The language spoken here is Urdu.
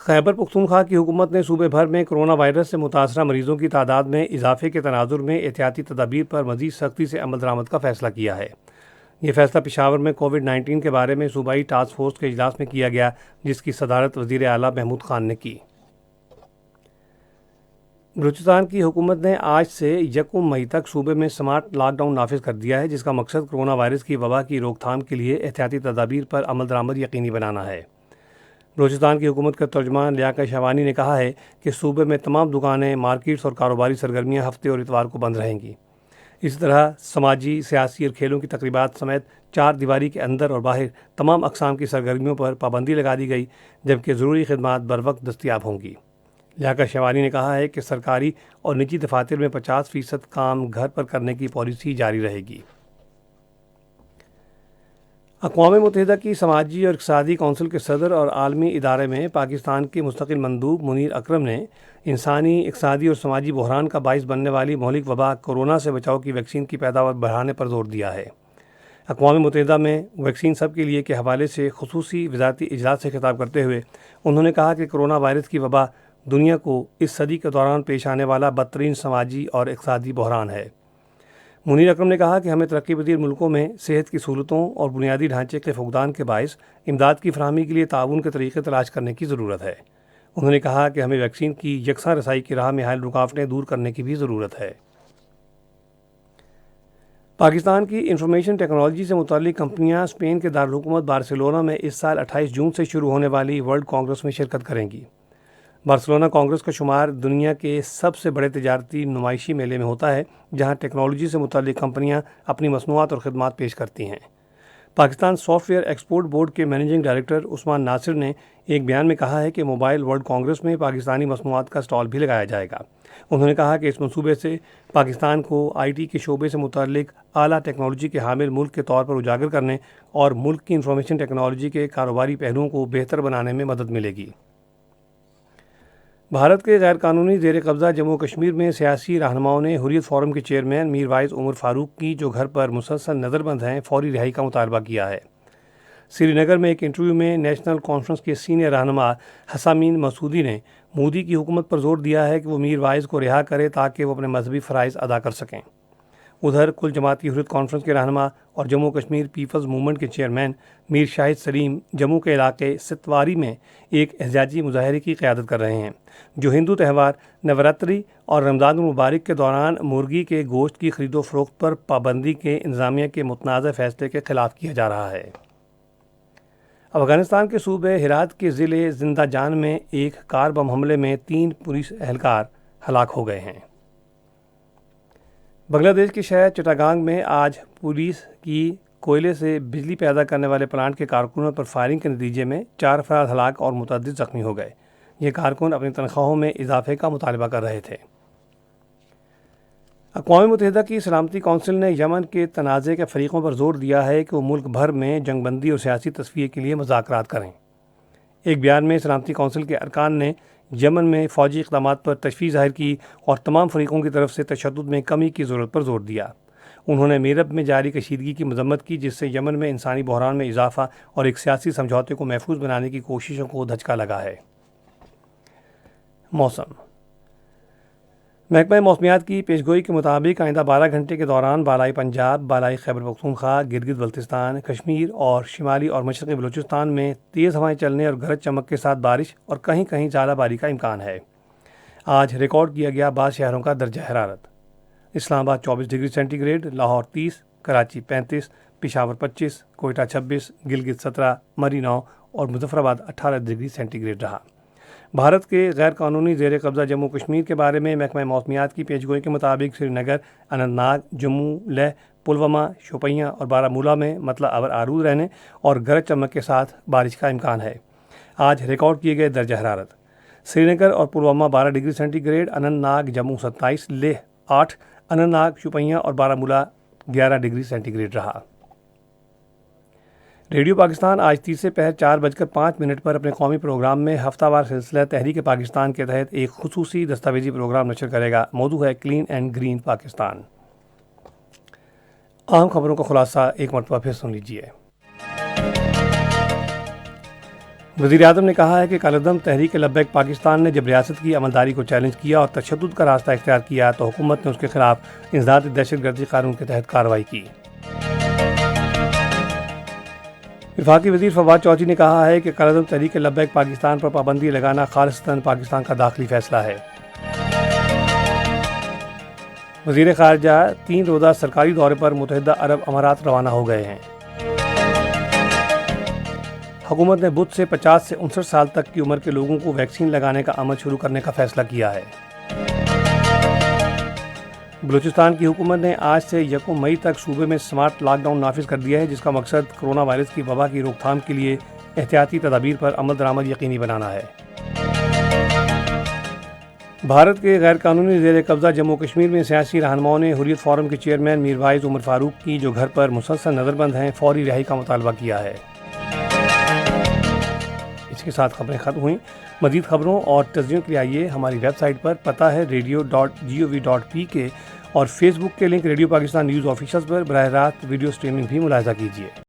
خیبر پختونخوا کی حکومت نے صوبے بھر میں کرونا وائرس سے متاثرہ مریضوں کی تعداد میں اضافے کے تناظر میں احتیاطی تدابیر پر مزید سختی سے عمل درآمد کا فیصلہ کیا ہے۔ یہ فیصلہ پشاور میں کووڈ-19 کے بارے میں صوبائی ٹاسک فورس کے اجلاس میں کیا گیا، جس کی صدارت وزیر اعلیٰ محمود خان نے کی۔ بلوچستان کی حکومت نے آج سے 1 مئی تک صوبے میں سمارٹ لاک ڈاؤن نافذ کر دیا ہے، جس کا مقصد کرونا وائرس کی وبا کی روک تھام کے لیے احتیاطی تدابیر پر عمل درآمد یقینی بنانا ہے۔ بلوچستان کی حکومت کا ترجمان لیاقت شہوانی نے کہا ہے کہ صوبے میں تمام دکانیں، مارکیٹس اور کاروباری سرگرمیاں ہفتے اور اتوار کو بند رہیں گی۔ اسی طرح سماجی، سیاسی اور کھیلوں کی تقریبات سمیت 4 دیواری کے اندر اور باہر تمام اقسام کی سرگرمیوں پر پابندی لگا دی گئی، جبکہ ضروری خدمات بروقت دستیاب ہوں گی۔ لیاقت شہوانی نے کہا ہے کہ سرکاری اور نجی دفاتر میں 50% کام گھر پر کرنے کی پالیسی جاری رہے گی۔ اقوام متحدہ کی سماجی اور اقتصادی کونسل کے صدر اور عالمی ادارے میں پاکستان کے مستقل مندوب منیر اکرم نے انسانی، اقتصادی اور سماجی بحران کا باعث بننے والی مہلک وبا کورونا سے بچاؤ کی ویکسین کی پیداوار بڑھانے پر زور دیا ہے۔ اقوام متحدہ میں ویکسین سب کے لیے کے حوالے سے خصوصی وزارتی اجلاس سے خطاب کرتے ہوئے انہوں نے کہا کہ کرونا وائرس کی وبا دنیا کو اس صدی کے دوران پیش آنے والا بدترین سماجی اور اقتصادی بحران ہے۔ منیر اکرم نے کہا کہ ہمیں ترقی پذیر ملکوں میں صحت کی سہولتوں اور بنیادی ڈھانچے کے فقدان کے باعث امداد کی فراہمی کے لیے تعاون کے طریقے تلاش کرنے کی ضرورت ہے۔ انہوں نے کہا کہ ہمیں ویکسین کی یکساں رسائی کی راہ میں حائل رکاوٹیں دور کرنے کی بھی ضرورت ہے۔ پاکستان کی انفارمیشن ٹیکنالوجی سے متعلق کمپنیاں اسپین کے دارالحکومت بارسلونا میں اس سال 28 جون سے شروع ہونے والی ورلڈ کانگریس میں شرکت کریں گی۔ بارسلونا کانگریس کا شمار دنیا کے سب سے بڑے تجارتی نمائشی میلے میں ہوتا ہے، جہاں ٹیکنالوجی سے متعلق کمپنیاں اپنی مصنوعات اور خدمات پیش کرتی ہیں۔ Pakistan soft where export board کے مینیجنگ ڈائریکٹر عثمان ناصر نے ایک بیان میں کہا ہے کہ موبائل ورلڈ کانگریس میں پاکستانی مصنوعات کا اسٹال بھی لگایا جائے گا۔ انہوں نے کہا کہ اس منصوبے سے پاکستان کو آئی ٹی کے شعبے سے متعلق اعلیٰ ٹیکنالوجی کے حامل ملک کے طور پر اجاگر کرنے اور ملک کی انفارمیشن ٹیکنالوجی کے کاروباری پہلوؤں کو بہتر بنانے میں مدد ملے گی۔ بھارت کے غیر قانونی زیر قبضہ جموں و کشمیر میں سیاسی رہنماؤں نے حریت فورم کے چیئرمین میر وائز عمر فاروق کی، جو گھر پر مسلسل نظر بند ہیں، فوری رہائی کا مطالبہ کیا ہے۔ سری نگر میں ایک انٹرویو میں نیشنل کانفرنس کے سینئر رہنما حسامین مسعودی نے مودی کی حکومت پر زور دیا ہے کہ وہ میر وائز کو رہا کرے تاکہ وہ اپنے مذہبی فرائض ادا کر سکیں۔ ادھر کل جماعتی حریت کانفرنس کے رہنما اور جموں کشمیر پیپلز موومنٹ کے چیئرمین میر شاہد سلیم جموں کے علاقے ستواری میں ایک احتجاجی مظاہرے کی قیادت کر رہے ہیں، جو ہندو تہوار نوراتری اور رمضان المبارک کے دوران مرغی کے گوشت کی خرید و فروخت پر پابندی کے انتظامیہ کے متنازع فیصلے کے خلاف کیا جا رہا ہے۔ افغانستان کے صوبے ہرات کے ضلع زندہ جان میں ایک کار بم حملے میں 3 پولیس اہلکار ہلاک ہو گئے ہیں۔ بنگلہ دیش کے شہر چٹاگانگ میں آج پولیس کی کوئلے سے بجلی پیدا کرنے والے پلانٹ کے کارکنوں پر فائرنگ کے نتیجے میں 4 افراد ہلاک اور متعدد زخمی ہو گئے۔ یہ کارکن اپنی تنخواہوں میں اضافے کا مطالبہ کر رہے تھے۔ اقوام متحدہ کی سلامتی کونسل نے یمن کے تنازع کے فریقوں پر زور دیا ہے کہ وہ ملک بھر میں جنگ بندی اور سیاسی تصفیے کے لیے مذاکرات کریں۔ ایک بیان میں سلامتی کونسل کے ارکان نے یمن میں فوجی اقدامات پر تشویش ظاہر کی اور تمام فریقوں کی طرف سے تشدد میں کمی کی ضرورت پر زور دیا۔ انہوں نے میرب میں جاری کشیدگی کی مذمت کی، جس سے یمن میں انسانی بحران میں اضافہ اور ایک سیاسی سمجھوتے کو محفوظ بنانے کی کوششوں کو دھچکا لگا ہے۔ موسم۔ محکمہ موسمیات کی پیشگوئی کے مطابق آئندہ 12 گھنٹے کے دوران بالائی پنجاب، بالائی خیبر پختونخوا، گلگت بلتستان، کشمیر اور شمالی اور مشرقی بلوچستان میں تیز ہوائیں چلنے اور گرج چمک کے ساتھ بارش اور کہیں کہیں ژالہ باری کا امکان ہے۔ آج ریکارڈ کیا گیا بعض شہروں کا درجہ حرارت: Islamabad 24 degree centigrade, Lahore 30، Karachi 35، Peshawar 25، Quetta 26، Gilgit 17، Murree 9 اور مظفرآباد 18 ڈگری سینٹی گریڈ رہا۔ بھارت کے غیر قانونی زیر قبضہ جموں کشمیر کے بارے میں محکمہ موسمیات کی پیشگوئی کے مطابق سری نگر، اننت ناگ، جموں، لیہ، پلوامہ، شوپیاں اور بارہ میں مطلع ابر آلود رہنے اور گرج چمک کے ساتھ بارش کا امکان ہے۔ آج ریکارڈ کیے گئے درجہ حرارت: سری نگر اور Pulwama 12 degree centigrade, Anantnag Jammu 27، Leh 8، Anantnag, Shopian اور بارہ 11 ڈگری سینٹی گریڈ رہا۔ ریڈیو پاکستان آج تیسرے پہر 4:05 پر اپنے قومی پروگرام میں ہفتہ وار سلسلہ تحریک پاکستان کے تحت ایک خصوصی دستاویزی پروگرام نشر کرے گا۔ موضوع ہے کلین اینڈ گرین پاکستان۔ اہم خبروں کا خلاصہ ایک مرتبہ پھر سن لیجیے۔ وزیر اعظم نے کہا ہے کہ کالعدم تحریک لبیک پاکستان نے جب ریاست کی عملداری کو چیلنج کیا اور تشدد کا راستہ اختیار کیا تو حکومت نے اس کے خلاف انسداد دہشت گردی قانون کے تحت کارروائی کی۔ وفاقی وزیر فواد چودھری نے کہا ہے کہ کالعدم تحریک لبیک پاکستان پر پابندی لگانا خالصتاً پاکستان کا داخلی فیصلہ ہے۔ وزیر خارجہ 3 روزہ سرکاری دورے پر متحدہ عرب امارات روانہ ہو گئے ہیں۔ حکومت نے بدھ سے 50 سے 59 سال تک کی عمر کے لوگوں کو ویکسین لگانے کا عمل شروع کرنے کا فیصلہ کیا ہے۔ بلوچستان کی حکومت نے آج سے 1 مئی تک صوبے میں سمارٹ لاک ڈاؤن نافذ کر دیا ہے، جس کا مقصد کرونا وائرس کی وبا کی روک تھام کے لیے احتیاطی تدابیر پر عمل درآمد یقینی بنانا ہے۔ بھارت کے غیر قانونی زیر قبضہ جموں کشمیر میں سیاسی رہنماؤں نے حریت فورم کے چیئرمین میر وائز عمر فاروق کی، جو گھر پر مسلسل نظر بند ہیں، فوری رہائی کا مطالبہ کیا ہے۔ اس کے ساتھ خبریں ختم ہوئیں۔ مزید خبروں اور تجزیوں کے لیے آئیے ہماری ویب سائٹ پر، پتہ ہے radio.gov.pk، اور فیس بک کے link radio Pakistan news official پر براہ راست ویڈیو سٹریمنگ بھی ملاحظہ کیجیے۔